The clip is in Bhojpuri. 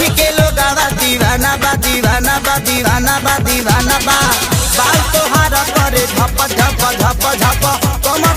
देखी के लोग दीवाना बा दीवाना बा दीवाना बा दीवाना बा बाल तोहार करे झप झप झप झप कमर